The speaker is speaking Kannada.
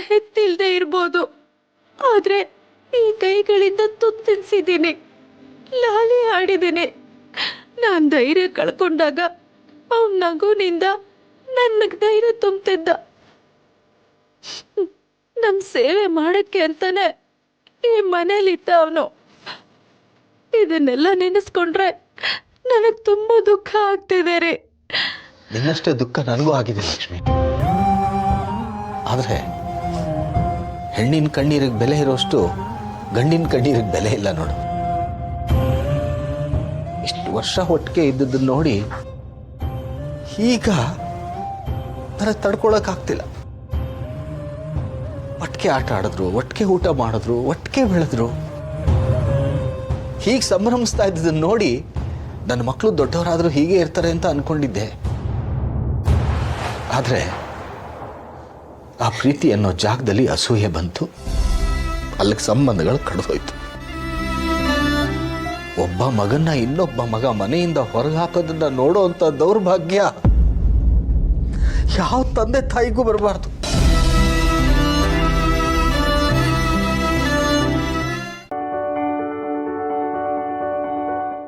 ಹೆತ್ತಿಲ್ದೆ ಇರ್ಬೋದು, ಆದ್ರೆ ಈ ಕೈಗಳಿಂದ ತುತ್ತು ತಿನ್ಸಿದ್ದೀನಿ, ಲಾಲಿ ಆಡಿದ್ದೀನಿ. ನಾನ್ ಧೈರ್ಯ ಕಳ್ಕೊಂಡಾಗ ಅವನ್ ನಗುನಿಂದ ನನಗ್ ಧೈರ್ಯ ತುಂಬ್ತಿದ್ದ. ನಮ್ ಸೇವೆ ಮಾಡಕ್ಕೆ ಅಂತಾನೆ ಈ ಮನೇಲಿದ್ದ ಅವನು. ಇದನ್ನೆಲ್ಲ ನೆನೆಸ್ಕೊಂಡ್ರೆ ನನಗ್ ತುಂಬಾ ದುಃಖ ಆಗ್ತಿದೆ ರೀ. ನಿನ್ನಷ್ಟೇ ದುಃಖ ನನಗೂ ಆಗಿದೆ ಲಕ್ಷ್ಮಿ. ಆದ್ರೆ ಹೆಣ್ಣಿನ ಕಣ್ಣೀರಿಗೆ ಬೆಲೆ ಇರೋಷ್ಟು ಗಂಡಿನ ಕಣ್ಣೀರಿಗೆ ಬೆಲೆ ಇಲ್ಲ ನೋಡು. ಇಷ್ಟು ವರ್ಷ ಒಟ್ಟಿಗೆ ಇದ್ದದನ್ನ ನೋಡಿ ಈಗ ನನಗೆ ತಡ್ಕೊಳಕ್ಕಾಗ್ತಿಲ್ಲ. ಒಟ್ಟಿಗೆ ಆಟ ಆಡಿದ್ರು, ಒಟ್ಟಿಗೆ ಊಟ ಮಾಡಿದ್ರು, ಒಟ್ಟಿಗೆ ಬೆಳೆದ್ರು. ಹೀಗೆ ಸಂಭ್ರಮಿಸ್ತಾ ಇದ್ದದನ್ನ ನೋಡಿ ನನ್ನ ಮಕ್ಕಳು ದೊಡ್ಡವರಾದರೂ ಹೀಗೆ ಇರ್ತಾರೆ ಅಂತ ಅನ್ಕೊಂಡಿದ್ದೆ. ಆದರೆ ಆ ಪ್ರೀತಿ ಅನ್ನೋ ಜಾಗದಲ್ಲಿ ಅಸೂಯೆ ಬಂತು, ಅಲ್ಲಿಗೆ ಸಂಬಂಧಗಳು ಕಡಿದೋಯ್ತು. ಒಬ್ಬ ಮಗನ್ನ ಇನ್ನೊಬ್ಬ ಮಗ ಮನೆಯಿಂದ ಹೊರಗೆ ಹಾಕೋದನ್ನ ನೋಡೋ ಅಂತ ದೌರ್ಭಾಗ್ಯ ಯಾವ ತಂದೆ ತಾಯಿಗೂ ಬರಬಾರ್ದು.